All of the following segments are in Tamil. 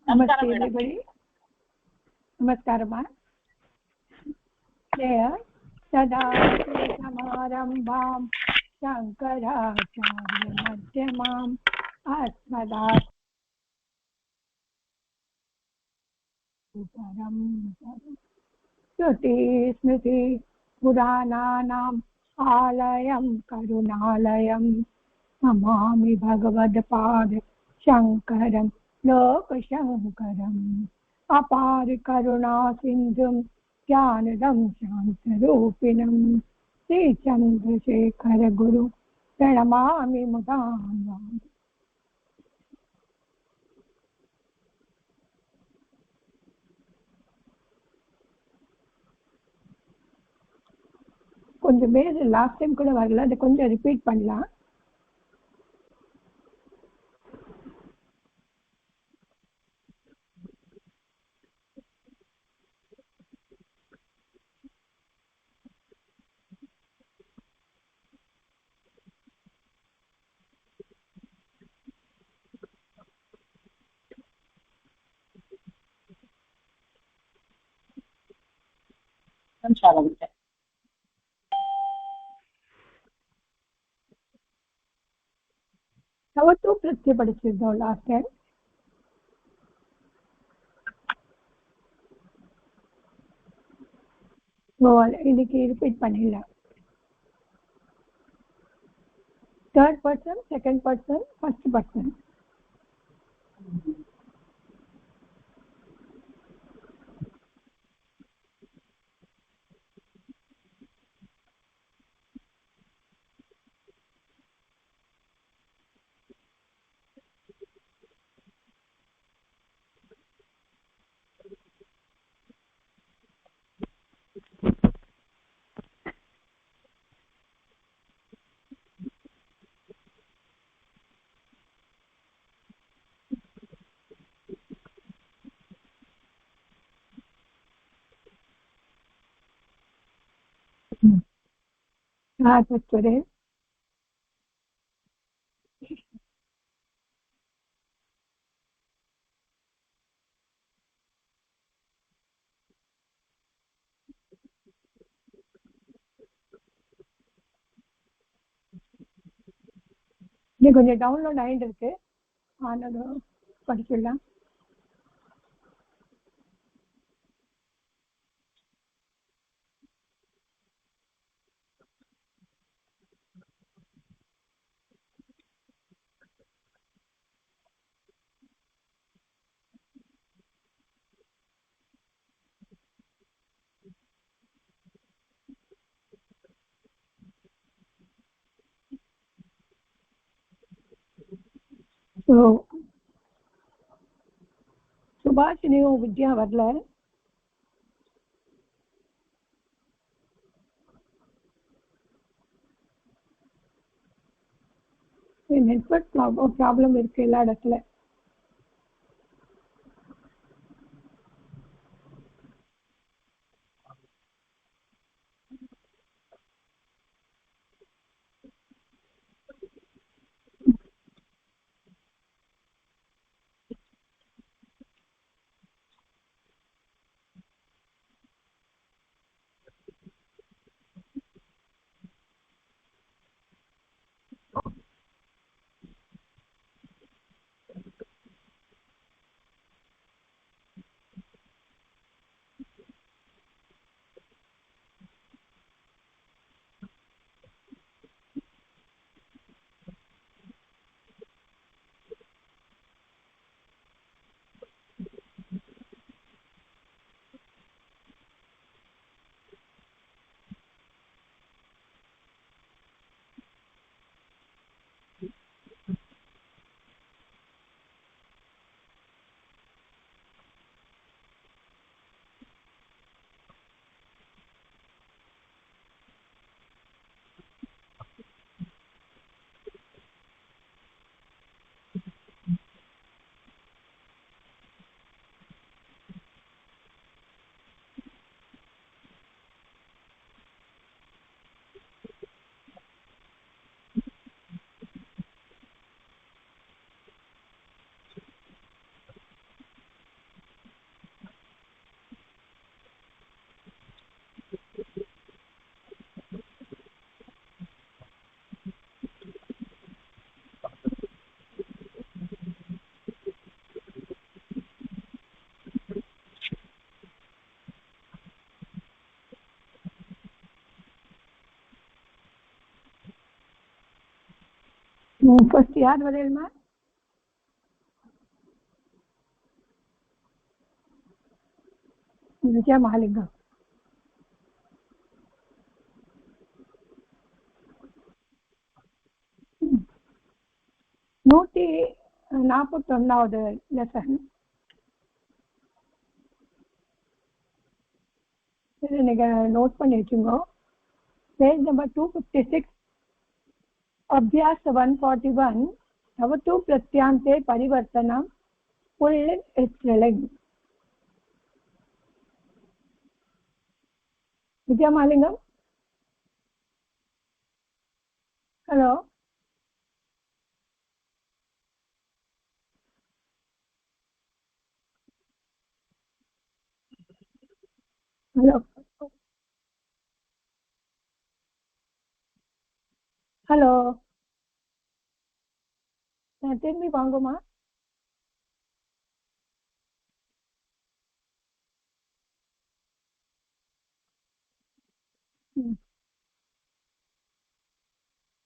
Namaste everybody. Namaskaram. There Sadasamaarambham Shankaracharya Madhyamam Asmadacharyam Shruti Smriti Purananam Alayam Karunalayam Namami Bhagavad Shankaram Lokashankaram Apar Karuna Sindhum Jnanadam Shantarupinam Sri Chandrasekhara Guru Pranamami Mudana. கொஞ்சம் பேர் லாஸ்ட் டைம் கூட வரல, அதை கொஞ்சம் ரிப்பீட் பண்ணலாம். சவத்து பிரத்ய படிச்சிருந்தோம் லாஸ்ட் டைம். இன்னைக்கு ரிப்பீட் பண்ணிடலாம். Third person, second person, first person. today. இது கொஞ்சம் டவுன்லோட் ஆகிட்டு இருக்கு, ஆனாலும் படிக்கலாம். ஸோ சுபாஷினியும் வித்யா வரல. நெட்வொர்க் ப்ராப்ளம் இருக்கு எல்லா இடத்துல. First yaar vadhelma? Vijaya Mahalingam. நூற்றி 41வது லெசன். இது நீங்க நோட் பண்ணி வச்சுங்க. பேஜ் நம்பர் 256, अभ्यास 141, अवतु प्रत्यांते परिवर्तनम पुल्लिंग स्त्रीलिंग. Vijaya Malingam, hello. Hello hello, திரும்பி வாங்குமா.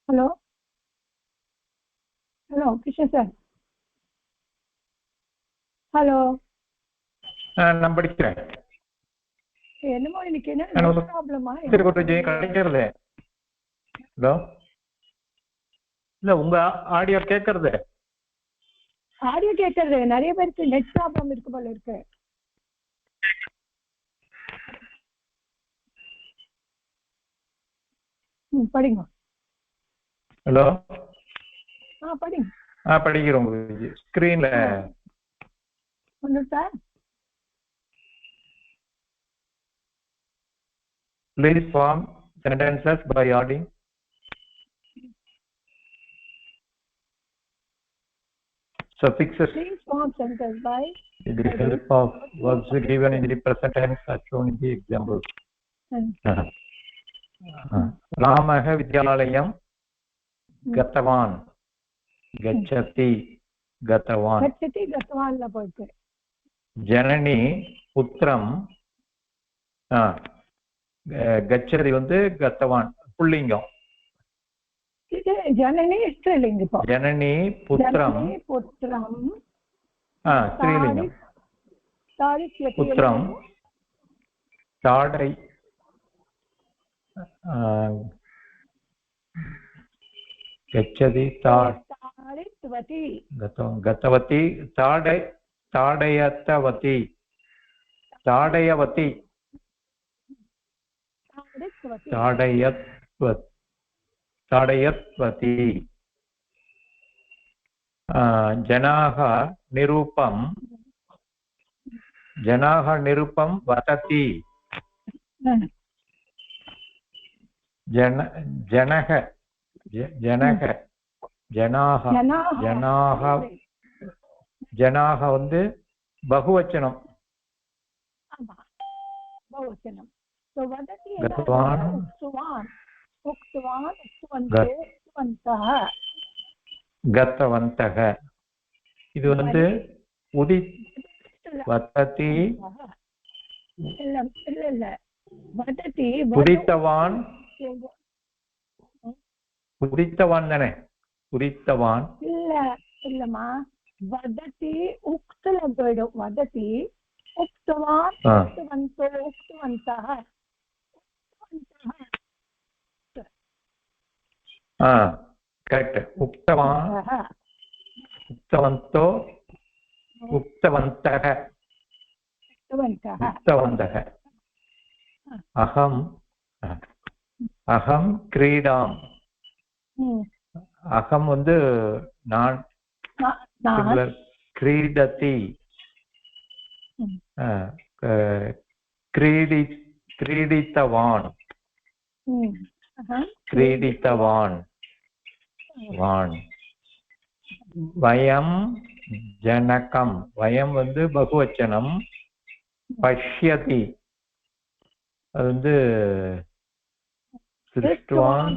Hello hello Krishna sir. Hello. நான் படிக்கிறேன். என்னமோ இன்னைக்கு என்ன ப்ராப்ளமா கிடைக்கிறது? ஹலோ, இல்ல உங்க ஆடியோ கேட்கறது? ஆடியோ கேட்கறது நிறைய பேருக்கு நெட் ப்ராப்ளம் இருக்கு போல இருக்கு. படிங்க. ஹலோ. படிங்க. படிக்கிறோம். ஸ்கிரீன்ல ஒன்று sir. Please form sentences by adding suffixes. Please form sentence by with the help of verbs given in the present tense as shown in the example. रामः विद्यालयं गतवान्. गच्छति गतवान्. गच्छति गतवान् ல போயிட்டு. जननी पुत्रं गच्छति வந்து गतवान् पुल्लिंगम. இது ஜனனி ஸ்திரீலிங்கம். இப்போ जननी पुत्रं स्त्रीलिंगम. पुत्रं ताडै गच्छति ताडितवती. गतवती ताडयतवती. ताडयवती ताडयत्वती. जनाः निरूपं वदति. जनाः வந்து बहुवचனம். बहुवचனம். तो वदति गतवान् उक्तवान् उक्तवन्तः गतवन्तः. இது வந்து वदति இல்ல वदति उदितवान्. उदितवान् தானே? उदितवान् இல்லம்மா. वदति उक्तல போய்டும். वदति उक्तवान् उक्तवन्तः. करेक्ट. उक्तवान् उक्तवन्तो उक्तवन्तः उक्तवन्तः. अहं क्रीडाम्. अहं வந்து நான். क्रीडति क्रीडितवान्. क्रीडितवान् वान्. वयं जनकं. वयं வந்து बहुवचனம். पश्यति அது வந்து दृष्टवान्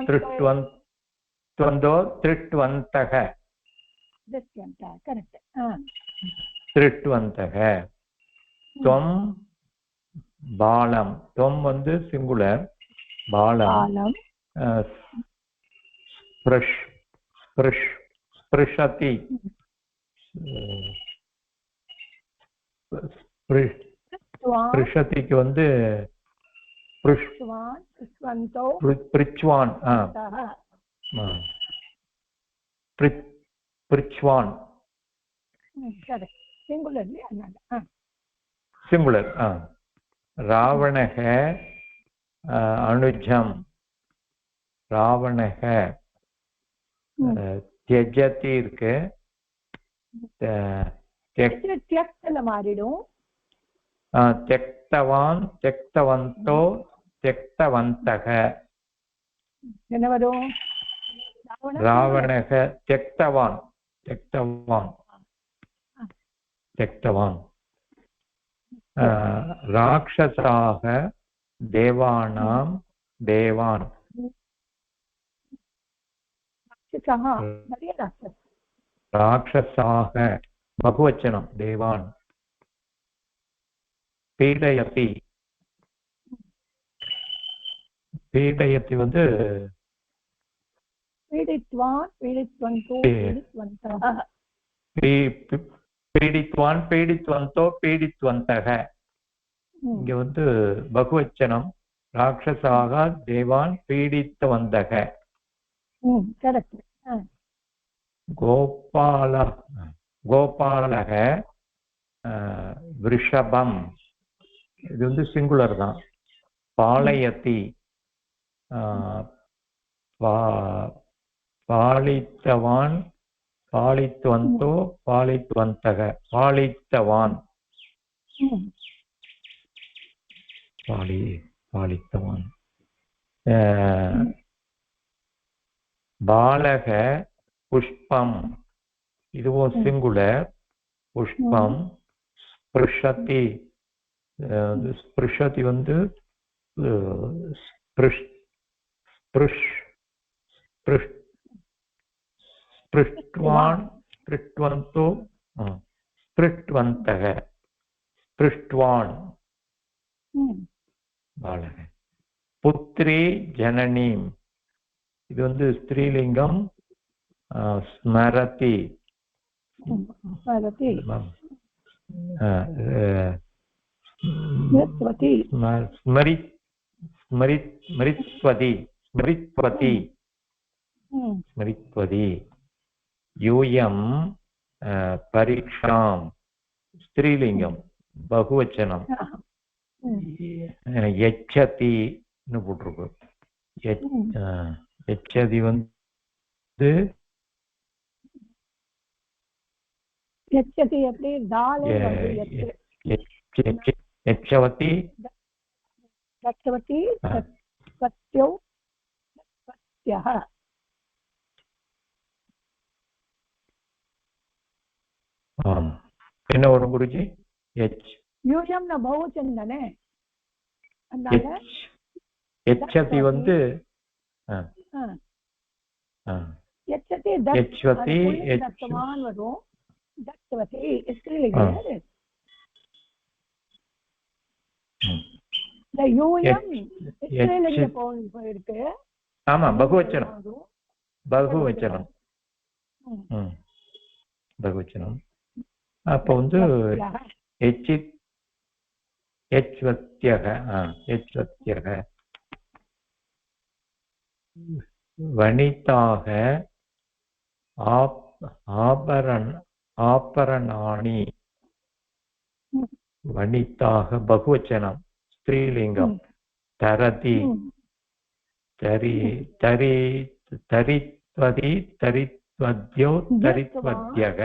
दृष्टवन्तो दृष्टवन्तः. दृष्टवन्तः. त्वं बालं. त्वं வந்து சிங்குலர். बालं ஸ்பிருஷதி ஸ்பிருஷதிக்கு வந்து பிரிச்வான் பிரிச்வான் சிங்குலர் ராவணக அனுஜம் ராவணக தியஜதி இருக்கு மாறிடும் त्यक्तवान् त्यक्तवन्तो त्यक्तवन्तः என்ன வரும் रावणः त्यक्तवान् त्यक्तवान् त्यक्तवान् राक्षसाः देवानां देवान् राक्षसाः बहुवचनं देवान् पीडयति पीडयति வந்து பீடித்வான் பீடித்வந்தோ பீடித்வந்தः பீடித்வான் பீடித்வந்தோ பீடித்வந்தः இங்க வந்து பகுவச்சனம் ராட்சசாக தேவான் பீடித்தவந்தக கரெக்ட் கோபாலக விருஷபம் இது வந்து சிங்குலர் தான் பாலயதி பாலித்தவான் பாலித்வந்தோ பாலித்வந்தக பாலித்தவான் பாலித்தவான் பாலக புஷ்பம் இதுவும் சிங்குலர் புஷ்பம் ஸ்பிருஷதி ஸ்பிருஷதி வந்து ஸ்பிருஷ்ட்வான் ஸ்பிருஷ்ட்வந்தோ ஸ்பிருஷ்ட்வந்தக ஸ்பிருஷ்ட்வான் பாலக புத்ரி ஜனனீம் இது வந்து ஸ்திரீலிங்கம் ஸ்மரதி स्मृत्वति यूयं परीक्षां स्त्रीलिंगम बहुवचनम यच्छति नु போட்டுருக்கு यच्छति வந்து यच्छति अपने दाले यच्छवति यच्छवति सत्यो सत्यः என்ன வரும் குருஜி யூயம் ந பௌவச்சனம் தானே यच्छति வந்து यच्छति यच्छति दत्तवान वரும் दत्तवती स्त्रीलिंगம் இந்த யூயம் ஸ்திரீலிங்கம் போயிருக்கு ஆமா பகுவச்சனம் பகுவச்சனம் பகுவச்சனம் அப்ப வந்து यच्छत्यः यच्छत्यः वनिताः आभरणानि वनिताः बहुवचनं स्त्रीलिंगं तरति तरित्वति तरित्वद्यो तरित्वद्यः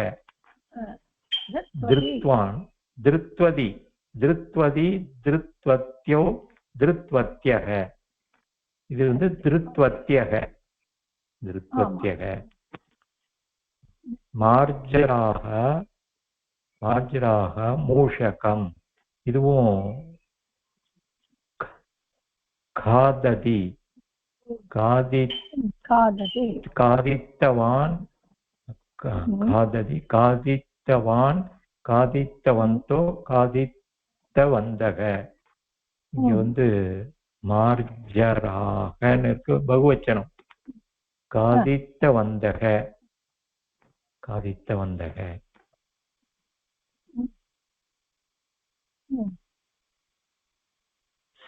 धृत्वान् धृत्वति धृत्वति धृत्वत्यो धृत्वत्यः இது வந்து धृत्वत्यः धृत्वत्यः மார்ஜராக மார்ஜராக மூஷகம் இதுவும் காததி காதித்தவான் காததி காதித்தவான் காதித்தவந்தோ காதித்தவந்தக இங்க வந்து மார்ஜராகன்னு இருக்கு பகுவச்சனம் காதித்தவந்தக खादितवन्तः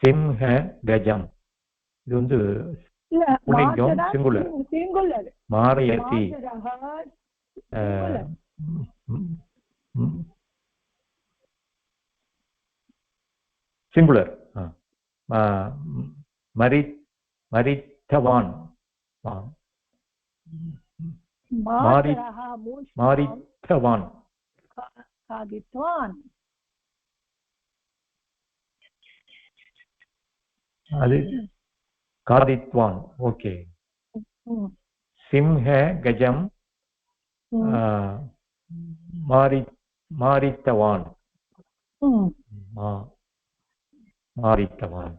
सिंह गजम இது வந்து புல்லிங்கம் சிங்குலர் மாரயதி சிங்குலர் மரித்தவான் மாரித்தவான் அது காதித்வான் ஓகே சிம்ஹ கஜம் மாரித்தவான் மாரித்தவான்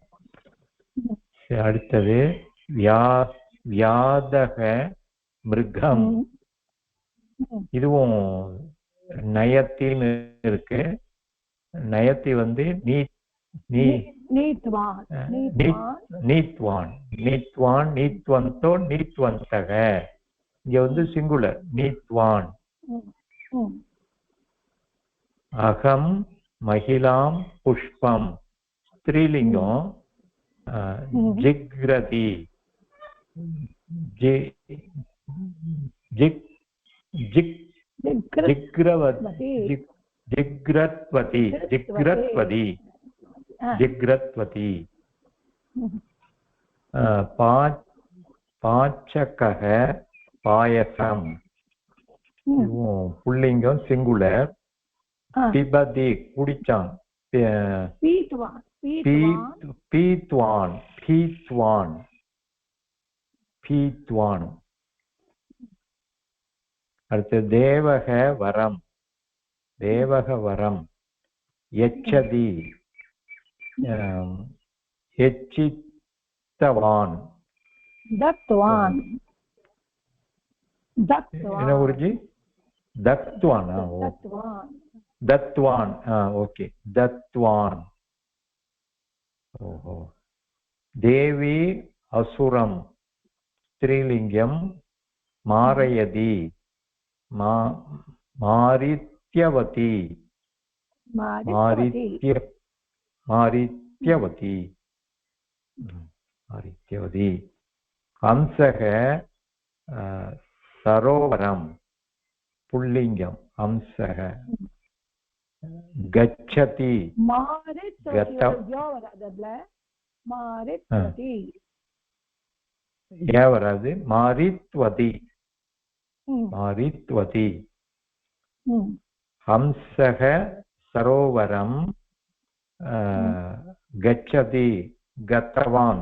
அடுத்தது வியாதக மிருகம் இதுவும் நயத்தில் இருக்கு நயத்தி வந்து நீத்வான் நீத்வந்தோ நீத்வந்தக இங்க வந்து சிங்குலர் நீத்வான் அகம் மகிழாம் புஷ்பம் ஸ்திரீலிங்கம் ஜிக்ரதி जिग्रत्वती पाचकः पायसम पुल्लिंगम सिंगुलर पिबति कुडिचान पीत्वान அடுத்து தேவக வரம் यच्छति यच्चित्तवान् दत्तवान् என்ன ஊர்ஜி दत्तवान् ओके दत्तवान् ओहो देवी असुरं स्त्रीलिंगं मारयति मारित्यवती मारित्यवती हंसः सरोवरं पुल्लिंगं हंसः गच्छति मारित्वती हंसः सरोवरं गच्छति गतवान्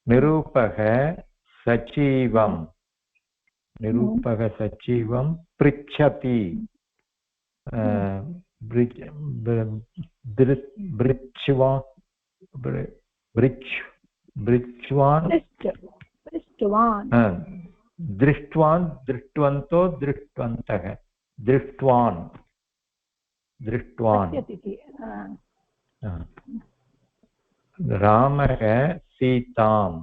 निरूपः सचिवं पृच्छति दृष्टवन्तो दृष्टवन्तः दृष्टवान् रामः सीतां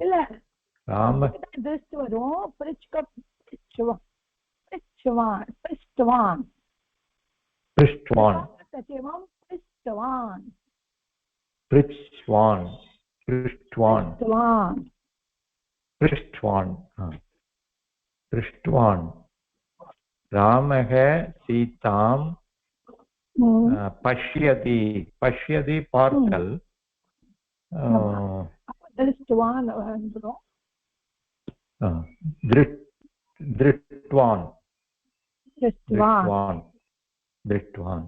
पृष्टवान् रामः सीतां पश्यति पार्कल दृष्टवान्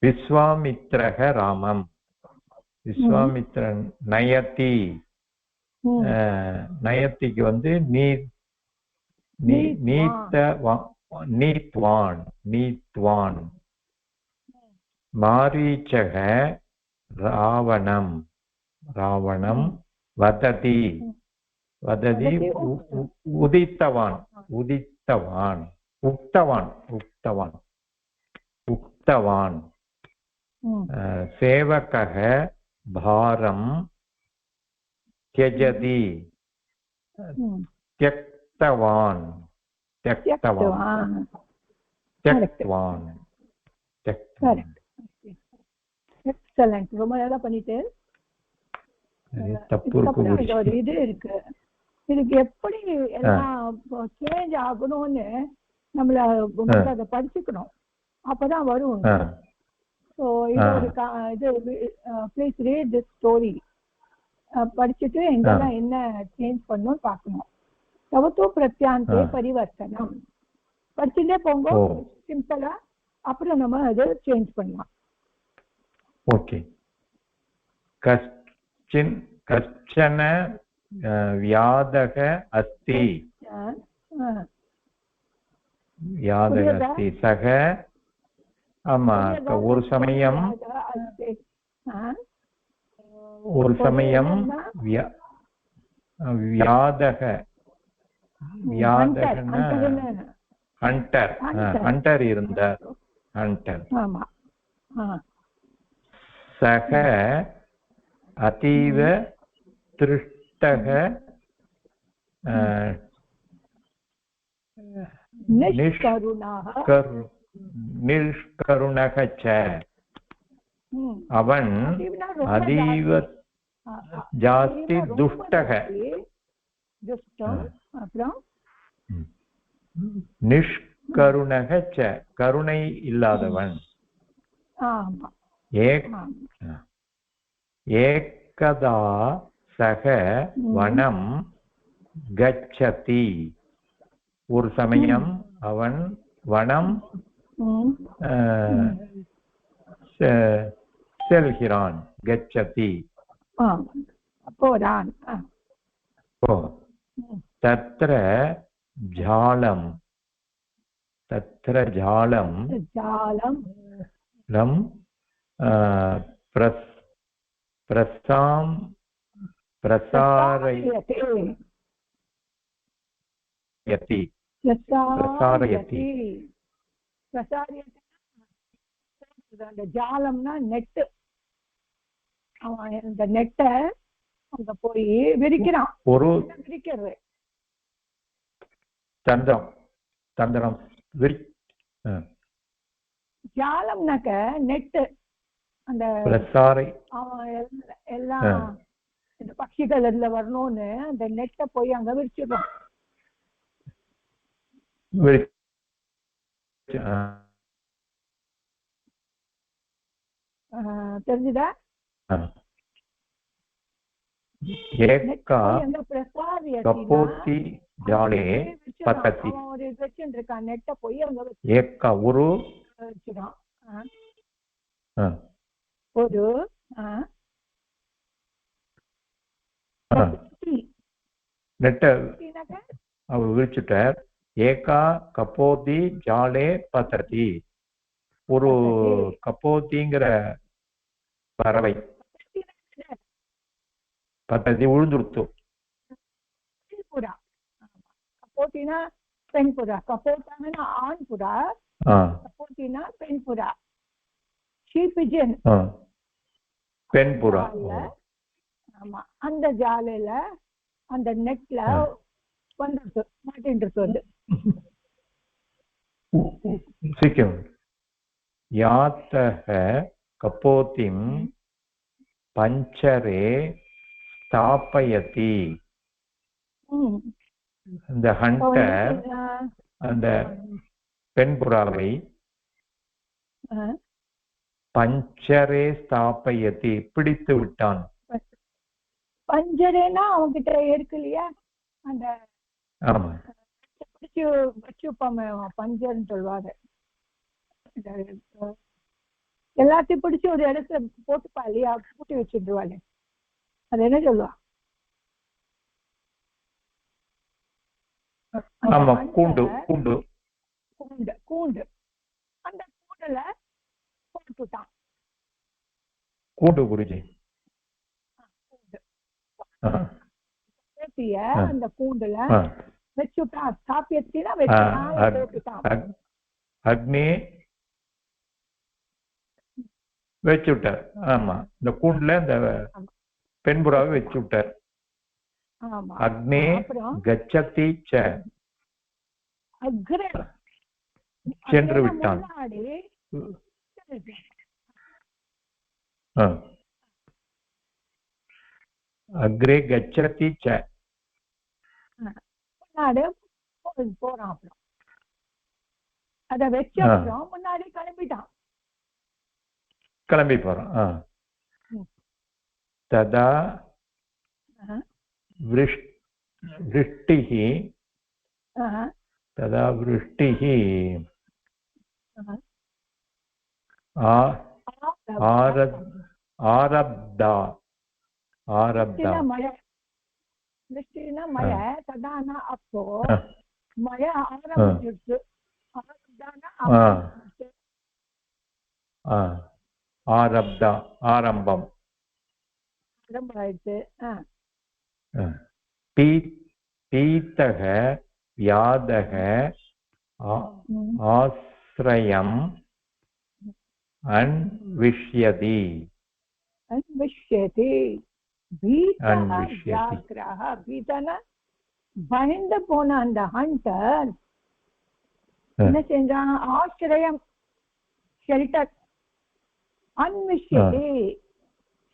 विश्वामित्रः रामं विश्वामित्रன் நயதி நயத்திக்கு வந்து நீத்வான் மாரீச்சக ராவணம் வததி உக்தவான் சேவகः பாரம் त्यजति त्यक्तवान् त्यक्तवान् त्यक्तवान् கரெக்ட். எக்ஸலண்ட், ரொம்ப நல்லா பண்ணிட்டு. இதுக்கப்புறம் இந்த ஒரு இது இருக்கு, இதுக்கு எப்படி எல்லாம் சேஞ்ச் ஆகணும்னு நம்மள அதை படிச்சுக்கணும், அப்பதான் வரும். ஸோ இது ஒரு இது ப்ளீஸ் ரீட் திஸ் ஸ்டோரி, படிச்சுட்டு எங்கெல்லாம் என்ன சேஞ்ச் பண்ணணும்னு பார்க்கணும். தவத்தோ பிரத்யாந்தே பரிவர்த்தனம் படிச்சுட்டே போங்க சிம்பிளா, அப்புறம் நம்ம அதை சேஞ்ச் பண்ணலாம். ஓகே. கஷ்டன வியாதக அஸ்தி, வியாதக அஸ்தி சக. ஆமா, ஒரு சமயம் வியாதக, வியாதகன்னா ஹண்டர், ஹண்டர் இருந்தார். ஹண்டர். சக அதீவ திருஷ்டக நிஷ்கருணக ச, அவன் அதீவ ஜாஸ்தி துஷ்டக, நிஷ்கருணக ச கருணை இல்லாதவன். ஏகதா சக வனம் கச்சதி, ஒரு சமயம் அவன் வனம் செல்கிறான். கச்சதி போறான். தத்ர ஜாலம், தத்ர ஜாலம் லம் பிரசாரயதி. அந்த ஜாலம்னா நெட்டு, அவன் இந்த நெட்டை அங்க போய் விரிக்கிறான். ஒரு விரிக்கிறது தந்திரம், தந்திரம். ஜாலம்னாக்க நெட்டு, அந்த அவன் எல்லாம் இந்த பட்சிகள் இதுல வரணும்னு அந்த நெட்டை போய் அங்க விரிச்சிடும். தெரிஞ்சுதா? நெட்டை போய் அங்க ஒரு ஒரு நெட்டை அவர் விரிச்சுட்டார். ஏகா கபோதி ஜாலே பததி, ஒரு கபோதிங்கிற பறவை பததி விழுந்துடுத்து. கபோத்தினா பெண் புறா, கபோட்டானா ஆண் புறா, கபோத்தினா பெண் புறா. ஷீபிஜன் பெண் புறா. ஆமா, அந்த ஜாலையில அந்த நெட்ல வந்துடுச்சு, மாட்டின்றது. வந்து சீக்கிரம் யாத்தக கபோதிம் பஞ்சரே ஸ்தாபயதி. இந்த ஹண்டர் அந்த பெண் புறாவை பஞ்சரே ஸ்தாபயதி பிடித்து விட்டான். பஞ்சரேனா அவங்கிட்ட இருக்கு இல்லையா, அந்த பிடிச்சு வச்சுப்பாம பஞ்சர்ன்னு சொல்லுவாங்க. எல்லாத்தையும் பிடிச்சு ஒரு இடத்துல போட்டுப்பா இல்லையா, பூட்டி வச்சுருவாள். அது என்ன சொல்லுவா? கூண்டு. கூண்டு கூண்டு கூண்டு அந்த கூண்டுல போட்டுட்டான். கூண்டு குருஜி. அந்த கூண்டுல வச்சுட்டான். ஸ்தாபியத்தினா வச்சுட்டான். அக்னி வச்சு விட்டார். ஆமா, இந்த கூண்டுல இந்த பெண் புறாவை வச்சு விட்டார். ஆமா. அக்னே அப்புறம் கச்சதி ச அக்ரே சென்று விட்டான். முன்னாடி அக்ரே கச்சதி ச முன்னாடி போறான். அப்புறம் அத வச்ச அப்புறம் முன்னாடி கிளம்பி போறான். ததா விருஷ்டிஹி ஆரப்தா மழை. விருஷ்டினா மழை. ததானா அப்போ மழை ஆரம்பிச்சிருச்சு. ஆரப்தா ஆரம்பம் ஆயிடுச்சு. பீத்தக வியாதக ஆஸ்ரயம் அன்விஷ்யதி பீத்தன பயந்து போன அந்த ஹண்டர் என்ன செஞ்சான்? ஆசிரியம் ஷெல்டர் அன்விஷ்யதி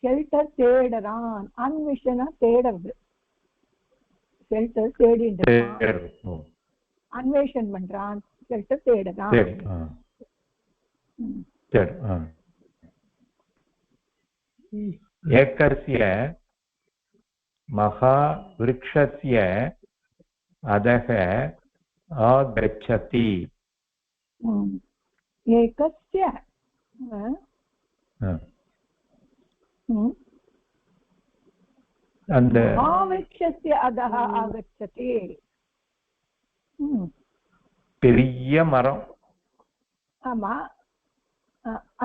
ஷெல்டர் தேடுறான். அன்விஷனா தேடுறது. ஷெல்டர் தேடிட்டு அன்வேஷன் பண்றான். ஷெல்டர் தேடுறான். ஏகஸ்ய மகாவிருக்ஷஸ்ய அதக ஆகச்சதி. ஏகஸ்ய அந்த மகாவிருக்ஷஸ்ய அதக ஆகச்சதி. பெரிய மரம். ஆமா.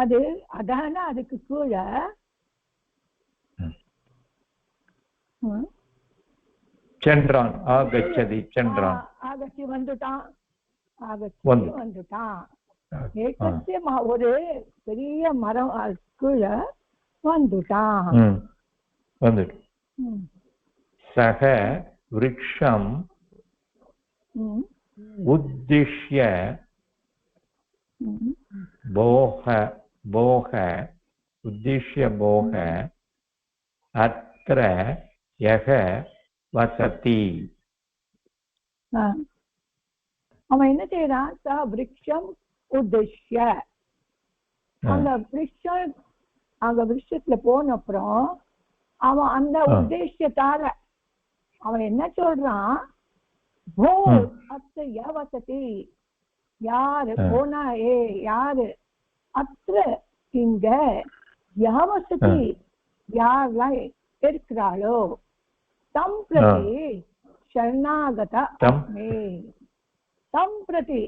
அது அதான அதுக்கு கீழே சென்றான். ஆகச்சதி சென்றான். ஆகச்சி வந்துட்டான். ஒரு பெரிய மரம் கீழே வந்துட்டான். சக விருக்ஷம் உத்திஷ்ய போக அத்ர யக வசதி. அவன் என்ன செய்யறான்? ச விருக்ஷம் உத்திஷ்ய அந்த விருட்சத்துல போன அப்புறம் அவன் அந்த உத்தேசத்தால அவன் என்ன சொல்றான்? போ அத்த வசதி. யாரு போனா? யாரு அத்த இங்க யாவசதி யாரெல்லாம் இருக்கிறாளோ தம் பிரதி சரணாகத அஸ்மி. தம் பிரதி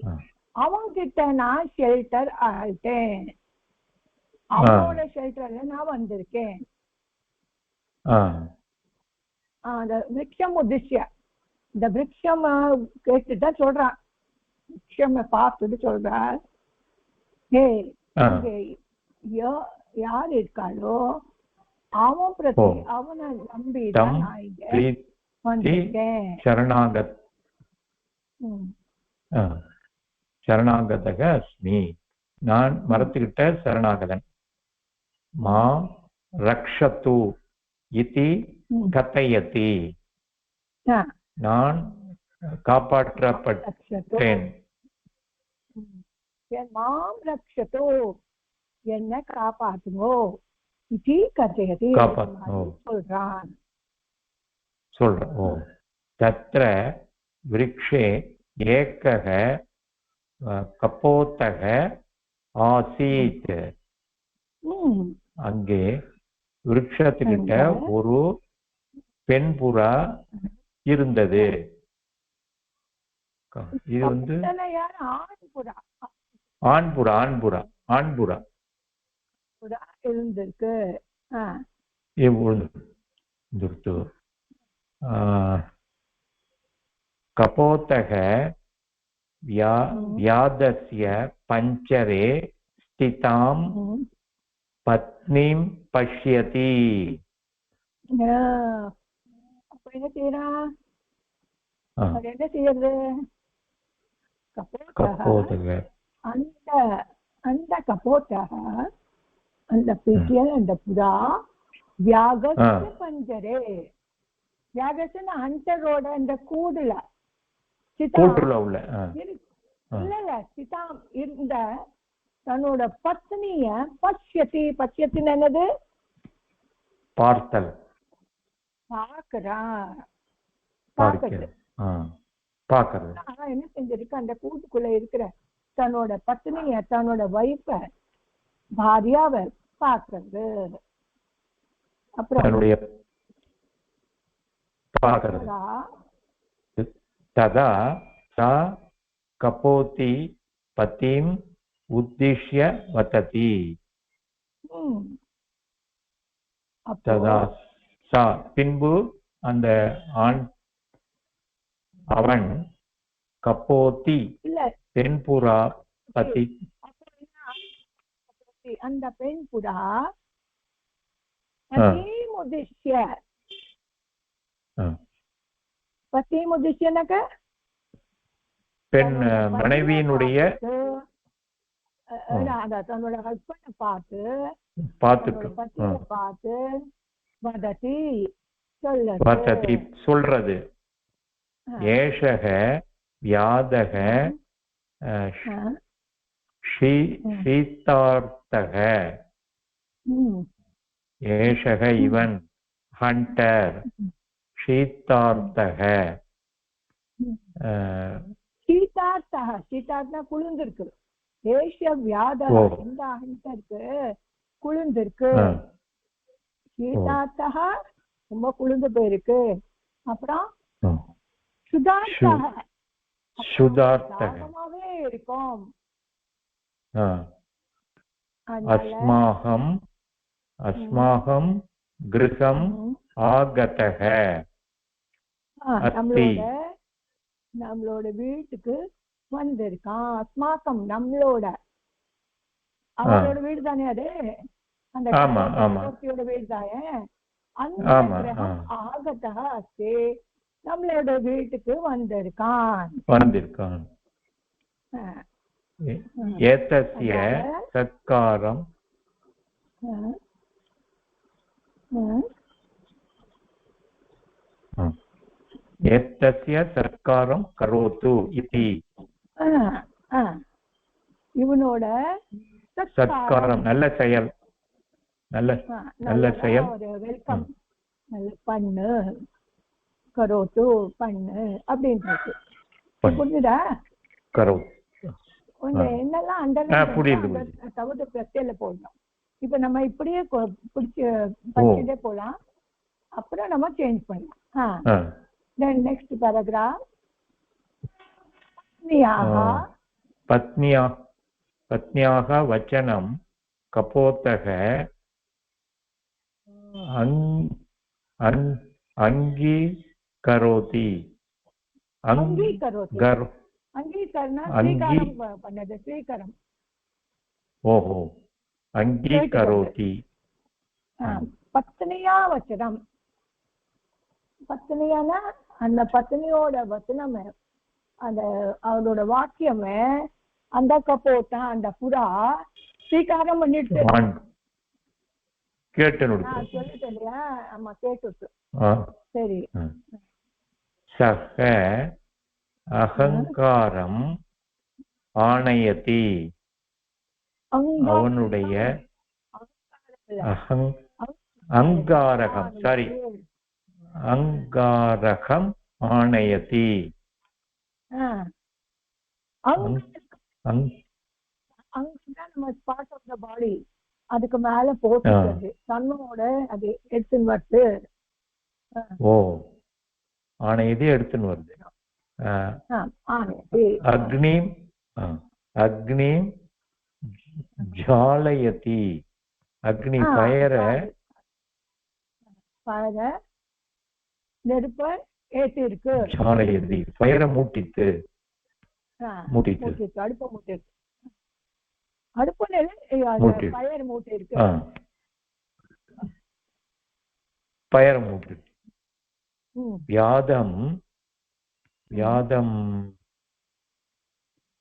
அவன்கிட்ட நான் ஷெல்டர் ஆயிட்டேன். அவனோட ஷெல்டர்ல நான் வந்திருக்கேன். அந்த விருட்சம் உத்திஷ்ய இந்த விருட்சம் கேட்டுட்டா சொல்றான். விருட்சம் பார்த்துட்டு சொல்றார், யார் இருக்காளோ அவன் பிரதி அவனை நம்பிதான் நான் இங்க வந்திருக்கேன். சரணாகதக அஸ்மி. நான் மரத்துக்கிட்ட சரணாகதன். மா ரக்ஷது இதி கதயதி. நான் காப்பாற்றப்பட்டேன். மாம் ரக்ஷதோ என்ன காப்பாற்றுங்கோ இதி கதயதி சொல்றான். தத்ர விருக்ஷே ஏகக கபோதக ஆசீத். அங்கே விருட்சத்துக்கிட்ட ஒரு பெண் புறா இருந்தது. இது ஆண்புறா இருந்திருக்கு. கபோதக வியாதஸ்ய பஞ்சரே ஸ்திதாம் பத்னீம் பஷ்யதி. என்ன செய்யறான்? அவர் என்ன செய்யறது? கபோதக அந்த அந்த கபோதக அந்த பிட்டியல் அந்த புறா வியாகஸ்ய பஞ்சரே. வியாகஸ்னா ஹண்டரோட அந்த கூடுல உள்ள இல்ல சிதா இருந்த தன்னோட பத்னிய பஷ்யதி. பஷ்யத்தின்னு என்னது? பார்த்தல், பாக்குறது. என்ன செஞ்சிருக்கு? அந்த கூட்டுக்குள்ள இருக்கிற தன்னோட பத்னிய தன்னோட வைஃப பாரியாவை பாக்குறது. அப்புறம் ததா சா கபோதி பத்திம் உத்திஷ்ய வததி. ததா சா பின்பு அந்த ஆண் அவன் கபோதி பெண் புறா பத்தி அந்த பெண் புறா பத்திமுதிஷ்ய. பத்திமுதிஷ்யனாக்க பெண் மனைவியினுடைய தன்னோட ஹஸ்பண்ட பார்த்து வததி சொல்றது. ஏஷக வியாதக சீதார்த்தக. ஏஷக இவன் ஹண்டர். சீதார்த்தக சீதார்த்தா குளிர்ந்திருக்கு. ஏஷ வியாதக இந்த ஹண்டருக்கு குளிர்ந்திருக்கு. சீதார்த்தா ரொம்ப குளிர்ந்து போயிருக்கு. அப்புறம் சுதார்த்தகமாவே இருக்கும். அஸ்மாகம் கிருஹம் ஆகதக. நம்மளோட வீட்டுக்கு வந்திருக்கான். அஸ்மாக்கம் நம்மளோட, அவளோட வீடு தானே அது. அந்த வீடு தானே. அந்த கிரகம் ஆகதக அஸ்தி நம்மளோட வீட்டுக்கு வந்திருக்கான். ஏதஸ்ய சத்காரம் ஏதஸ்ய சத்காரம் கரோது இதி. இவனோட சத்காரம் நல்ல செயல், நல்ல செயல், வெல்கம் பண்ணு, கரோத்து பண்ணு அப்படின்றது. புரிஞ்சுதா? என்னெல்லாம் அந்த தவிர பிரச்சனையில போடணும். இப்ப நம்ம இப்படியே பிடிச்சு படிச்சுட்டே போலாம். அப்புறம் நம்ம சேஞ்ச் பண்ணலாம். Then next paragraph. பத்னியாக வச்சனம் கபோதக அங்கீகரோதி. ஓஹோ, அங்கீகரோதி. பத்னியா வச்சனம். பத்னியானா அந்த பத்னியோட வச்சனமே, அந்த அவளோட வாக்கியமே அந்த கபோத்தா அந்த புறா ஸ்வீகாரம் பண்ணிட்டு சொல்லிட்டு இல்லையா? ஆமா, கேட்டு. சரி. சக அகங்காரம் ஆணையதி. அவனுடைய அங்காரகம் அங்காரகம் ஆணையதி. பார்ட் ஆஃப் த பாடி. அதுக்கு மேல போட்டு தன்னோட அது எடுத்துன்னு வருது. ஆணையதி எடுத்துன்னு வருது. அக்னி ஜாலயதி. அக்னி ஃபயர நெருப்ப ஏத்தி இருக்கு. ஜாலயதி ஃபயர மூட்டித்து. அடுப்ப மூட்டி இருக்கு. அடுப்புல ஃபயர் மூட்டி இருக்கு. ஃபயர் மூட்டி. व्यादं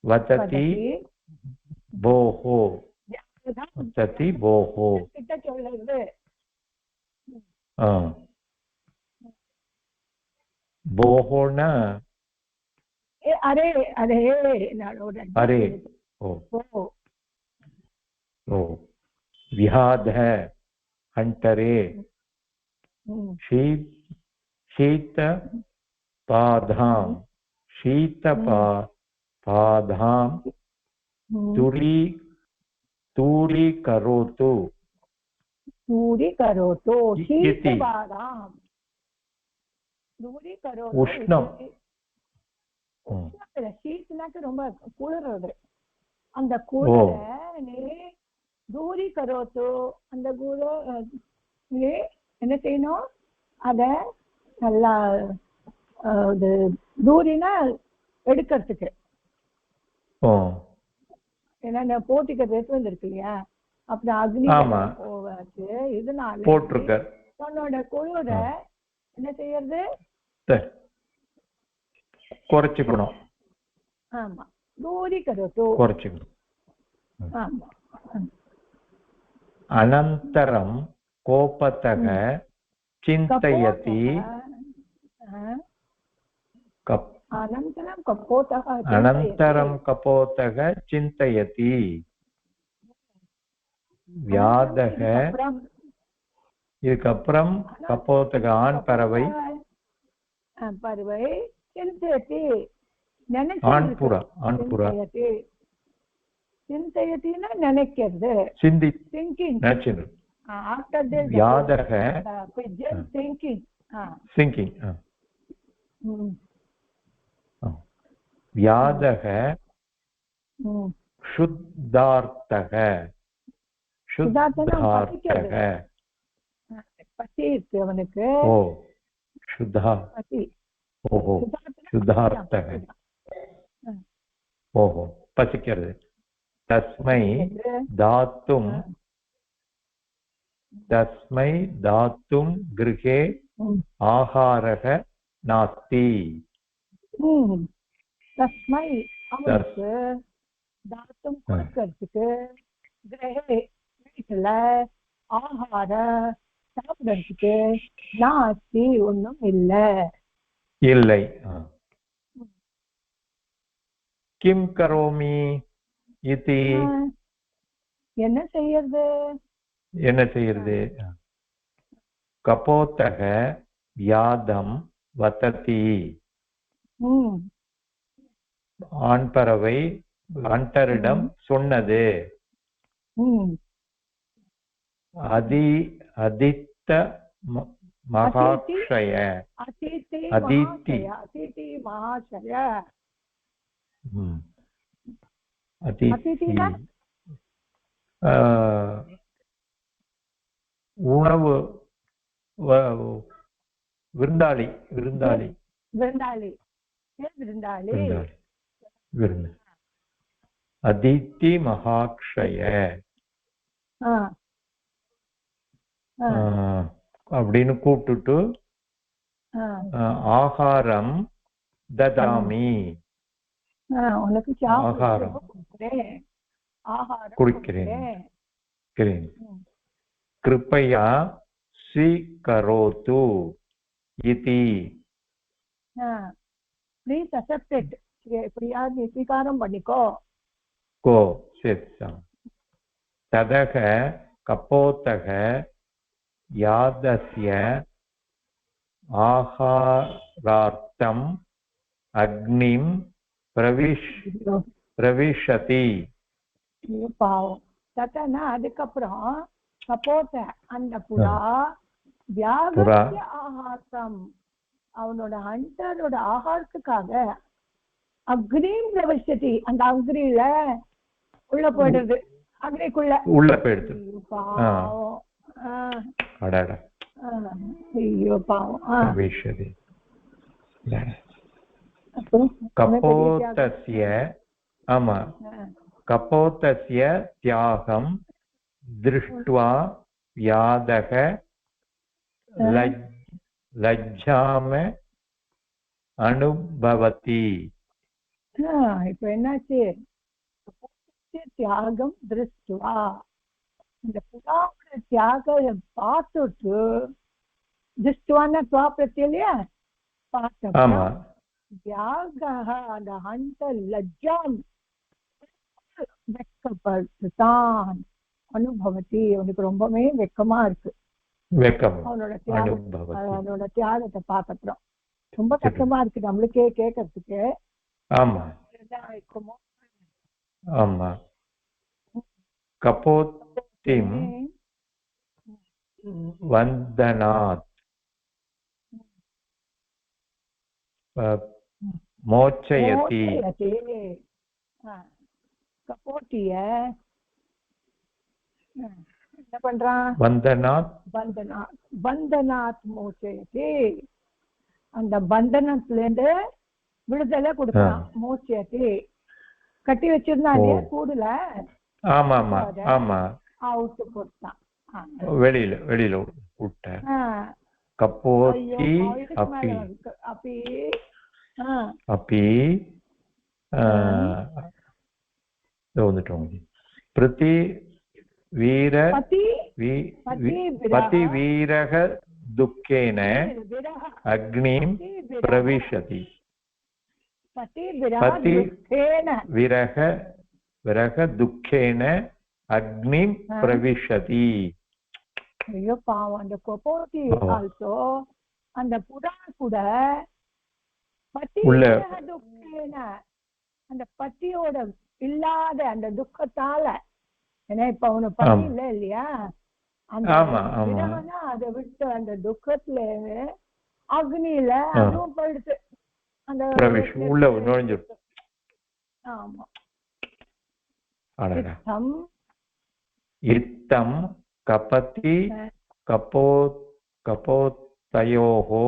वदति भोः वदति भोः भोः न अरे अरे अरे ओ व्याधः हंटरे शीतपादां दूरीकरोतु शीतपादां உஷ்ணம் ஷீட்னாக்க ரொம்ப குளிர்றது அந்த குளிர தூரி கரோத்து அந்த என்ன செய்யணும் அத நல்லா தூரினா எடுக்கிறதுக்கு ஏன்னா போட்டிக்கிறது எடுத்து வந்திருக்கு இல்லையா அப்படி அக்னி போவாச்சு இதனால போட்டிருக்க உன்னோட குளிர என்ன செய்யறது குறைச்சிக்கணும் ஆமா தூரி கரோத்து குறைச்சிக்கணும் ஆமா अनन्तरं कोपतः चिन्तयति अनन्तरं कपोतः चिन्तयति व्याधः இதுக்கப்புறம் கபோதக ஆண் பறவை चिन्तयति ஆண்புறா சிந்தயத்தினா நினைக்கிறது திங்கிங் ஆஃப்டர் திஸ் வியாதக just thinking வியாதக சுத்தார்த்தக பசி இருக்கு அவனுக்கு பசி சுத்தார்த்தக பசிக்கிறது तस्मै दातुं गृहे आहारः नास्ति तस्मै அவனுக்கு दातुं கொடுக்கிறதுக்கு गृहे வீட்டுல ஆகார சாப்பிடுறதுக்கு நாஸ்தி ஒன்றும் இல்லை किं करोमि इति என்ன செய்யறது கபோதக வியாதம் வததி ஆண் பறவை ஹண்டரிடம் சொன்னது அதித்த மகாக்ஷய அதித்தி உணவு விருந்தாளி அதித்தி மகாக்ஷய அப்படின்னு கூப்பிட்டுட்டு ஆகாரம் ததாமி உனக்கு ஆகாரம் குடிக்கிறேன் கிருபையா ஸ்வீகரோது இதி ப்ளீஸ் அக்செப்ட் இட் பிரியா நீ ஸ்வீகாரம் பண்ணிக்கோ சரி ததக கபோதக யாதஸ்ய ஆஹாரார்த்தம் அக்னிம் பிரவிஷதி பாவம் தத்தனா அதுக்கப்புறம் கபோத அந்த புறா வியாகரஸ்ய ஆஹாரம் அவனோட ஹண்டரோட ஆகாரத்துக்காக அக்னிம் பிரவிஷதி அந்த அக்னியில உள்ள போயிடுது உள்ள போயிடுது பாவம் ஐயோ பாவம் கபோதஸ்ய ஆமா கபோதஸ்ய தியாகம் திருஷ்ட்வா வியாதக லஜ்ஜாம அனுபவதி. இப்ப என்னாச்சு? தியாகம் திருஷ்டுவா, இந்த புறாவோட தியாகம் பார்த்துட்டு, திருஷ்டுவான துவா பிரத்தியா பார்த்தா தியாக அந்த ஹந்த லஜ்ஜாம் வெக்கப்பட்டுதான் அனுபவத்தி. அவனுக்கு ரொம்பவே வெக்கமா இருக்கு. அவனோட தியாகத்தை பார்க்கறோம். ரொம்ப கஷ்டமா இருக்கு நம்மளுக்கே கேட்கறதுக்கு. இருக்குமோ? ஆமா. கபோத்திம் வந்தனாத் மோச்சயதி. கபோட்டிய என்ன பண்றான்? பந்தனாத் மோச்சயதி. அந்த பந்தனத்துல இருந்து விடுதலை கொடுக்கலாம். மோச்சயதி கட்டி வச்சிருந்தானே கூடுல. அவுட்டு போட்டான், வெளியில விட்ட. கபோதி அப்பி அப்பி வந்துட்டோம். பிரதி வீர பதி வீரக துக்கேன அக்னிம் பிரவிஷதி. பதி விரக துக்கேன அக்னிம் பிரவிஷதி. ஐயோ பாவம், அந்த கபோதி ஆல்சோ அந்த புறா கூட பதி துக்கேன, அந்த பத்தியோட இல்லாத அந்த துக்கத்தால, ஏன்னா இப்ப அவனு பத்தி இல்ல இல்லையா, அந்த அதை விட்டு அந்த துக்கத்துல அக்னியில அதுவும் போயிடுச்சு. அந்த உள்ள நுழைஞ்சு. ஆமா. இத்தம் கபதி கபோத்தயோஹோ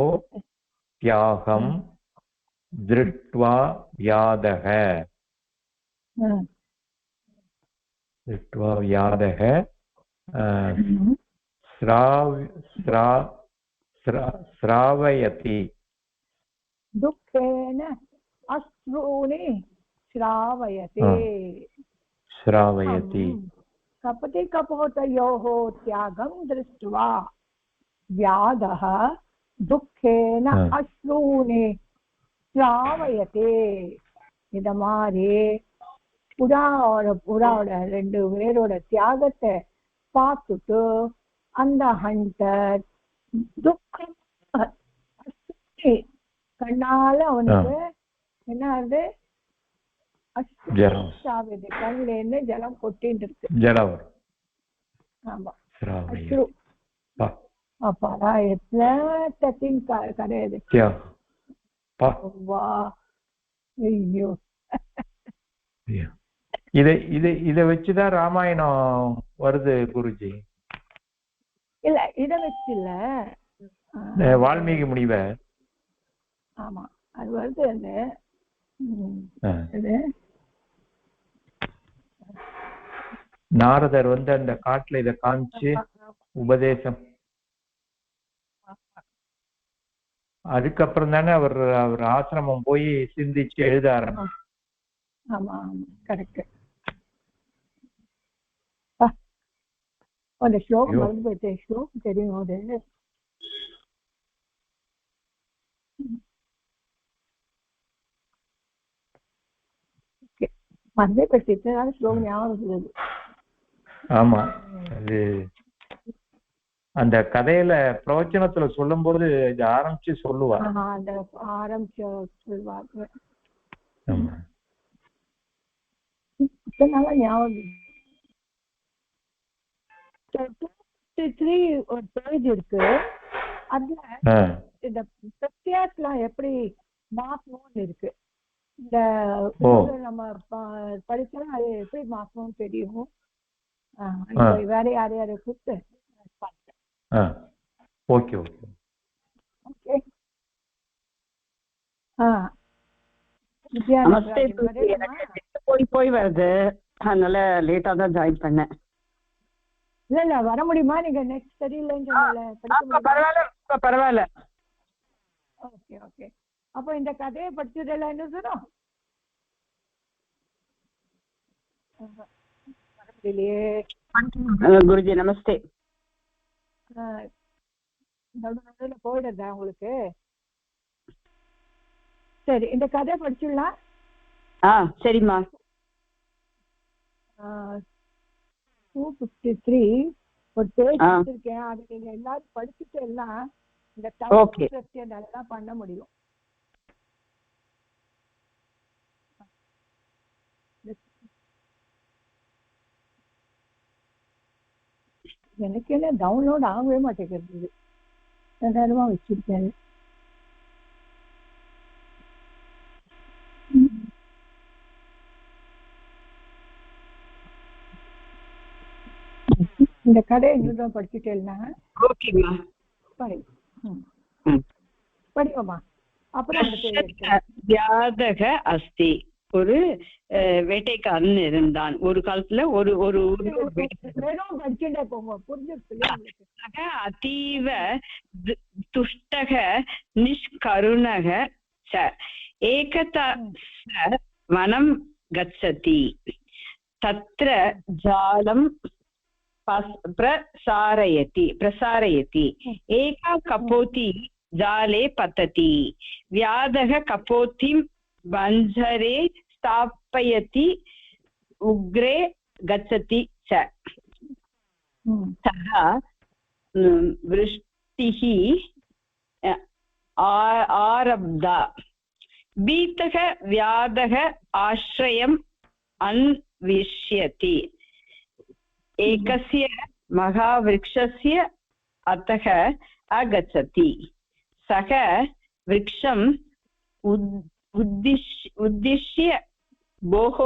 தியாகம் திருஷ்ட்வா வியாதக ஸ்ராவயதி. துக்கேன அஸ்ரூணி ஸ்ராவயதி. கபதி கபோத்தயோः தியாகம் திருஷ்ட்வா வியாதः துக்கேன அஸ்ரூணி ஸ்ராவயதி. இத மாதிரி புறாவோட 2 பேரோட தியாகத்தை பார்த்துட்டு அந்த ஹண்டர் துக்கம் கண்ணால அவனுக்கு என்ன ஆகுது? கண்ணுல இருந்து ஜலம் கொட்டிட்டு இருக்கு. ஆமா. அப்பாடா எத்தனை கரையுது. ஐயோ, இத வச்சுதான் ராமாயணம் வருது குருஜி. இல்ல இத வச்சு இல்ல, வால்மீகி முனிவ. ஆமா, அது வருது. அந்த நாரதர் அந்த காட்டுல இத காமிச்சு உபதேசம். அதுக்கப்புறம் தானே அவர் ஆசிரமம் போய் சிந்திச்சு எழுத ஆரம்பிச்சு. ஆமா கரெக்ட். அந்த ஸ்லோகம் வந்து போயிட்டு ஸ்லோகம் தெரியும். அது மறந்தே பற்றி ஸ்லோகம் ஞாபகம் இருந்தது. ஆமா, அது அந்த கதையில பிரவச்சனத்துல சொல்லும் போது ஆரம்பிச்சு சொல்லுவார். அந்த ஆரம்பிச்சு சொல்லுவாங்க. ஞாபகம் 253 ஒரு பேஜ் இருக்கு. அதுல இந்த பிரத்யாசலாம் எப்படி மாற்றணும்னு இருக்கு. இந்த நம்ம படிச்சா அது எப்படி மாற்றணும்னு தெரியும். வேற யாரையாரு கூப்பிட்டு ஓகே ஓகே ஓகே. போய் வருது, அதனால லேட்டா தான் ஜாயின் பண்ணேன். இல்ல வர முடியுமா? நீங்க நெக்ஸ்ட் தெரியலன்னு பரவாயில்ல. Okay okay. அப்போ இந்த கதையை படிச்சதெல்லாம் என்ன சொன்னோம்? குருஜி நமஸ்தே. நடுவில் போயிடுதா உங்களுக்கு? சரி, இந்த கதை படிச்சுடலாம். சரிம்மா. 253 ஒரு பேஜ் வச்சிருக்கேன். அது நீங்க எல்லாரும் படிச்சுட்டு எல்லாம் இந்த கதை நல்லா பண்ண முடியும். எனக்கு என்ன டவுன்லோட் ஆகவே மாட்டேங்கிறது. நேரமா வச்சிருக்கேன். இந்த கதையை இன்னும் படிச்சுட்டேன்னா படிப்போமா? அப்புறம் வியாதக அஸ்தி. ஒரு வேட்டைக்காரன் இருந்தான் ஒரு காலத்துல. ஒரு ஒரு அதீவ துஷ்டக நிஷ்கருணக ச ஏகதா வனம் கச்சதி தத்ர ஜாலம் प्रसारयति एका कपोति जाले पतति व्याधः कपोतिं बञ्जरे स्थापयति उग्रे गच्छति च सः वृष्टिः आरब्धा भीतः व्याधः आश्रयम् अन्विष्यति एकस्य महावृक्षस्य अतः आगच्छति सः वृक्षम् उद्दिश्य भोः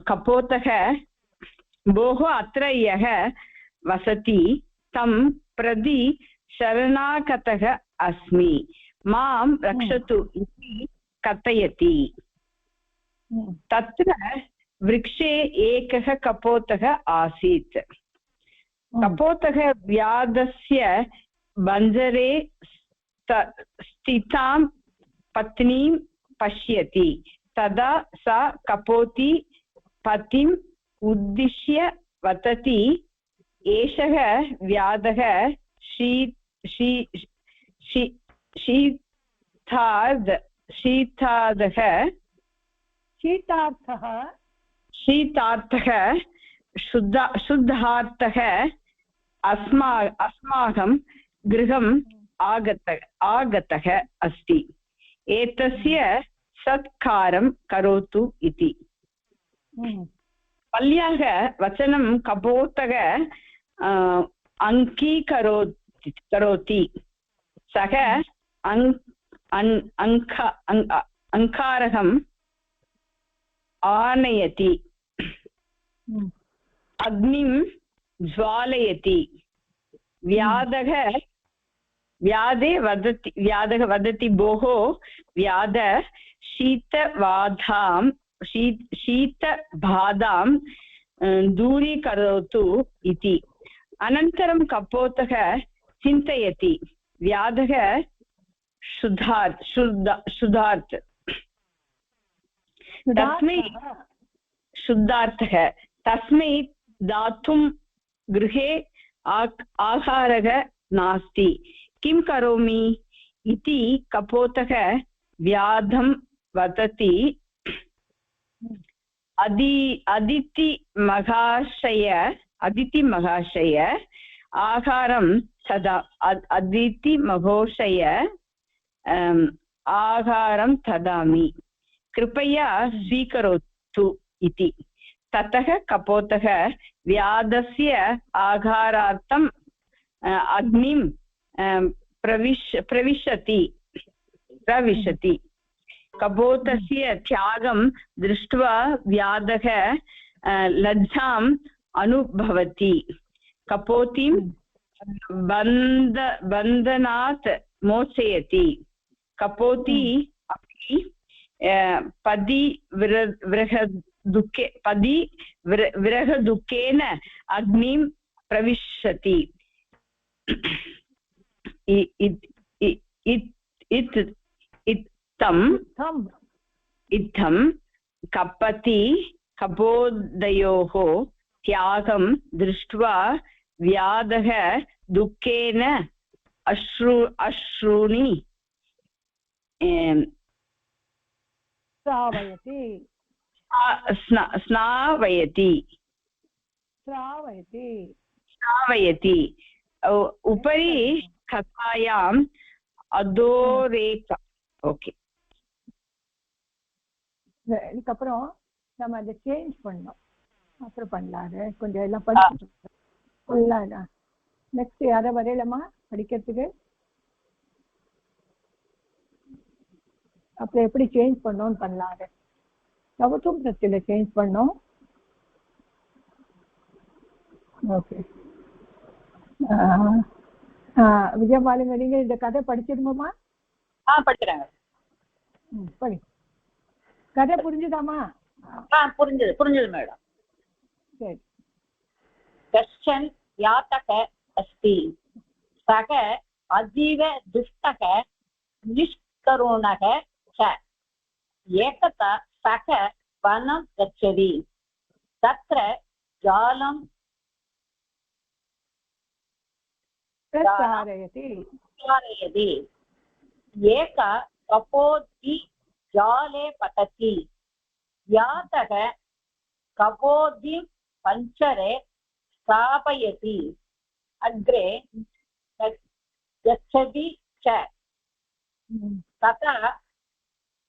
कपोतः भोः अत्र यः वसति तं प्रति शरणागतः अस्मि मां रक्षतु इति कथयति तत्र वृक्षे एकः कपोतः आसीत् कपोतः व्याधस्य बञ्जरे स्थितां पत्नीं पश्यति तदा सा कपोती पतिम् उद्दिश्य वदति एषः व्याधः शीतार्थः शुद्धार्थः अस्माकं गृहम् आगतः अस्ति एतस्य सत्कारं करोतु इति पल्याः वचनं कपोतः अङ्गीकरोति सः अङ्कारम् आनयति अग्निं ज्वालयति व्याधः वदति भोः व्याध शीतबाधां दूरीकरोतु इति अनन्तरं कपोतः चिन्तयति व्याधः शुद्धार्थः तस्मै दातुं गृहे आहारः नास्ति किं करोमि इति कपोतः व्याधं वदति अदितिमहाशय आहारं तदा अदितिमहोशय आहारं ददामि कृपया स्वीकरोतु इति ततः कपोतः व्याधस्य आहारार्थम् अग्निं प्रविशति कपोतस्य त्यागं दृष्ट्वा व्याधः लज्जाम् अनुभवति कपोतिं बन्धनात् मोचयति कपोती अपि विरहदुःखेन अग्निं प्रविशति इत्थं कपति कपोदयोः त्यागं दृष्ट्वा व्याधः दुःखेन अश्रूणि श्रावयति उपरि कथायाम् अधोरेख ஓகே இதுக்கப்புறம் நம்ம அதை சேஞ்ச் பண்ணோம் அப்புறம் பண்ணலாரு கொஞ்சம் எல்லாம் படிச்சு நெக்ஸ்ட் யாரை வரையலாமா படிக்கிறதுக்கு அப்புறம் எப்படி சேஞ்ச் பண்ணோம்னு பண்ணலாரு கவத்தும் பிரச்சனை சேஞ்ச் பண்ணோம் ஓகே விஜயபாலிங்க நீங்க இந்த கதை படிச்சிருந்தோமா படிக்கிறாங்க படி கதை புரிஞ்சுதாமா புரிஞ்சது மேடம் சரி कश्चन यातक अस्ति सः अतीव दुष्टः निष्करुणः च एकदा सः वनं गच्छति तत्र जालं प्रसारयति एका कपोति जाले पतति यातः कपोतिं पञ्चरे स्थापयति अग्रे गच्छति च तथा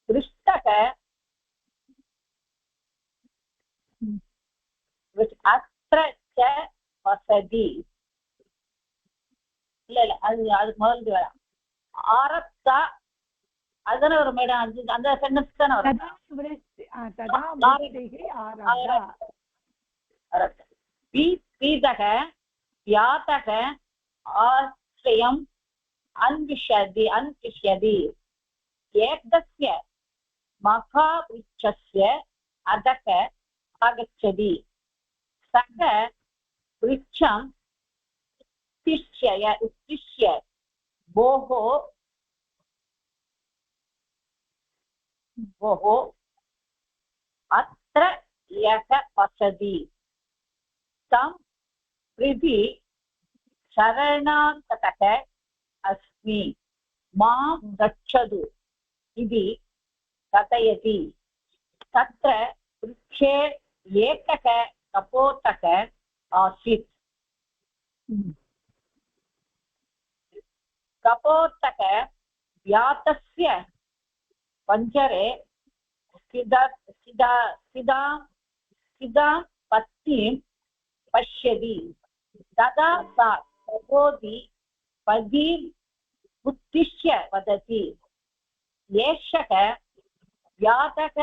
दृष्टः अत्र च वसति அது முதல்ல ஆரப்தா அதன ஒரு மேடம் அந்த சென்டென்ஸ் தான வரும் पीतः यातः आश्रयम् अन्विष्यति एकस्य महावृक्षस्य अधः आगच्छति सः वृक्षम् उत्तिष्य भोः अत्र यः वसति तं प्रति शरणागतः अस्मि मां रक्षतु इति कथयति तत्र वृक्षे एकः कपोतः आसीत् कपोतः व्यातस्य पञ्जरे स्थितां पत्नीं पश्यति तदा सा कपोति पदीम् उत्तिष्य वदति एषः व्यातः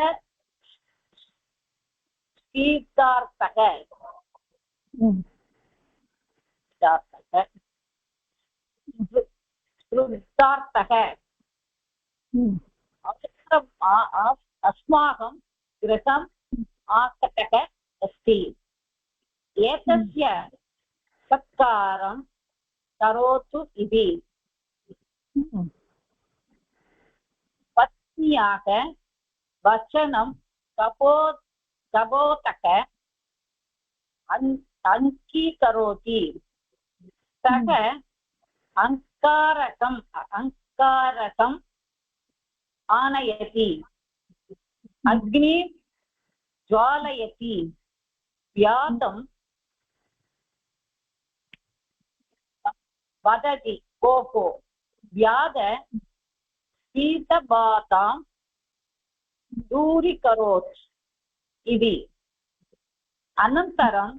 अस्माकं गृहम् आगतः अस्ति एतस्य सत्कारं करोतु इति पत्न्याः वचनं कपोतः अङ्गीकरोति सः अङ्गारकम् आनयति अग्निं ज्वालयति व्यातं वदति भोः व्याध शीतबाधां दूरीकरोतु इति अनन्तरं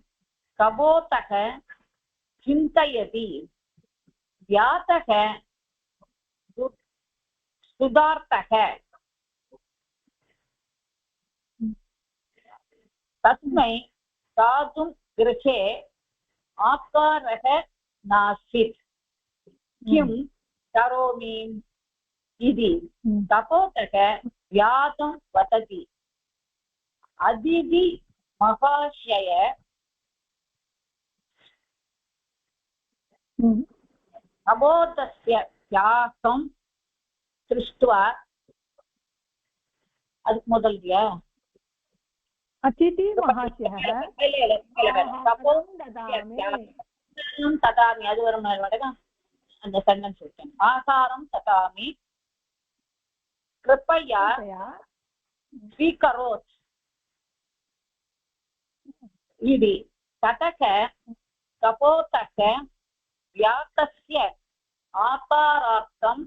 कपोतः चिन्तयति व्यातः सुधार्थः तस्मै दातुं गृहे आकारः नासीत् किं करोमि इति कपोतः व्यातं वदति अदिति महाशय कपोतस्य त्यागं सृष्ट्वा அதுக்கு முதல் இல்லையா अतिथि महाशयः ததாமி அது வரும் அந்த சென்டென்ஸ் இருக்கேன் ஆகாரம் ததாமி कृपया स्वीकरोतु इति ततः कपोतः व्यातस्य आपारार्थम्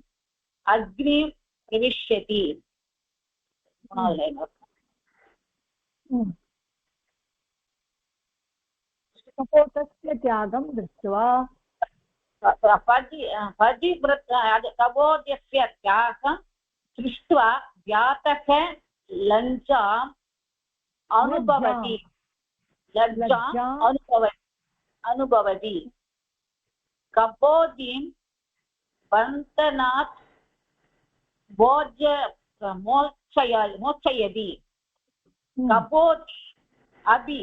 अग्निं प्रविशति कपोतस्य त्यागं दृष्ट्वा कपोतस्य त्यागं दृष्ट्वा व्यातः लज्जाम् अनुभवति अनुभवति कपोतिं बन्धनात् मोक्षयति कपोति अपि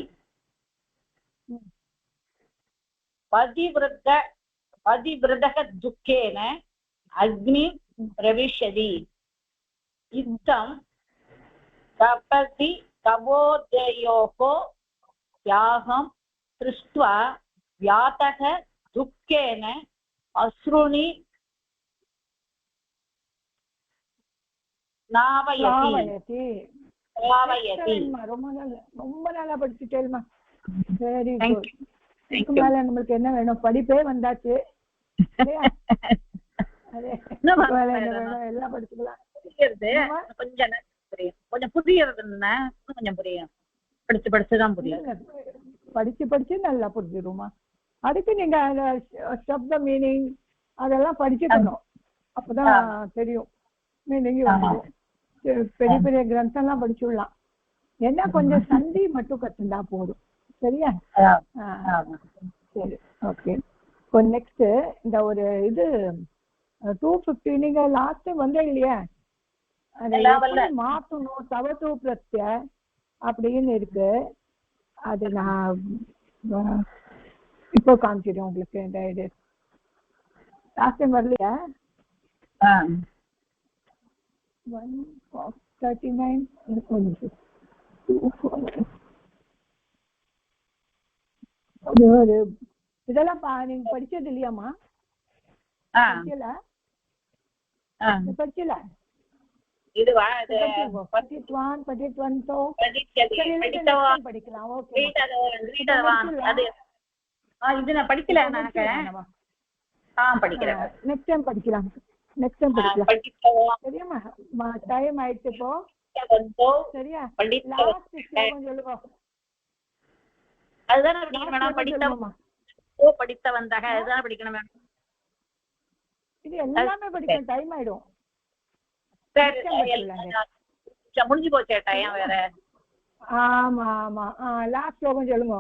पतिव्रतः दुःखेन अग्निं प्रविशति इत्थं कपति कपोतयोः त्यागं दृष्ट्वा व्यातः दुःखेन अश्रूणि नावयति ரொம்ப நல்லா படிச்சுட்டேல்மா வெரி குட் இதுக்கு மேல நமக்கு என்ன வேணும் படிப்பே வந்தாச்சு எல்லாம் படிச்சுக்கலாம் கொஞ்சம் புரியுறதுன்னா கொஞ்சம் புரியும் படிச்சுதான் புரியும் படிச்சு நல்லா புரிஞ்சிருமா அதுக்கு நீங்க சப்த மீனிங் அதெல்லாம் படிச்சுக்கணும் அப்பதான் தெரியும் மீனிங் பெரிய பெரிய கிரந்தம்லாம் படிச்சுடலாம் என்ன கொஞ்சம் சந்தி மட்டும் கத்துண்டா போதும் சரியா சரி ஓகே இப்போ நெக்ஸ்ட் இந்த ஒரு இது 250 நீங்க லாஸ்ட் வந்தே இல்லையா அதை மாத்தணும் தவத்து பிரத்ய அப்படின்னு இருக்கு அது நான் இப்போ காமிச்சிடுறேன் உங்களுக்கு இந்த இது லாஸ்ட் டைம் வரலையா 139 இதெல்லாம் நீங்க படிச்சது இல்லையாமா படிச்சல இதுவா படிக்கலாம் ஓகே இது நான் படிக்கல படிக்கிறேன் நெக்ஸ்ட் டைம் படிக்கலாம் சரியாமா டைம் ஆயிடுச்சு இப்போ சரியா லாஸ்ட் ஸ்லோகம் சொல்லுங்க அதுதான் படித்தவந்தாக அதுதான் படிக்கணும் மேம் இது எல்லாமே படிக்கணும் டைம் ஆயிடும் முடிஞ்சு போச்சே டைம் வேற ஆமா ஆமா லாஸ்ட் ஸ்லோகம் சொல்லுங்க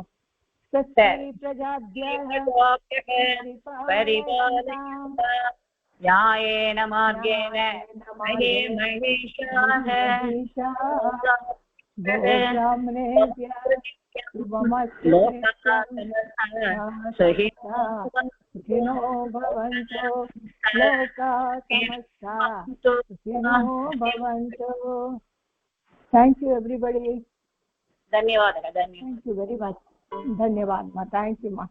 न्यायेन मार्गेण महेशाः सुखिनो भवन्तु लोकाः समस्ताः सुखिनो भवन्तु थैंक यू एवरीबॉडी धन्यवादः थैंक यू वेरी मच धन्यवाद मा थैंक यू मा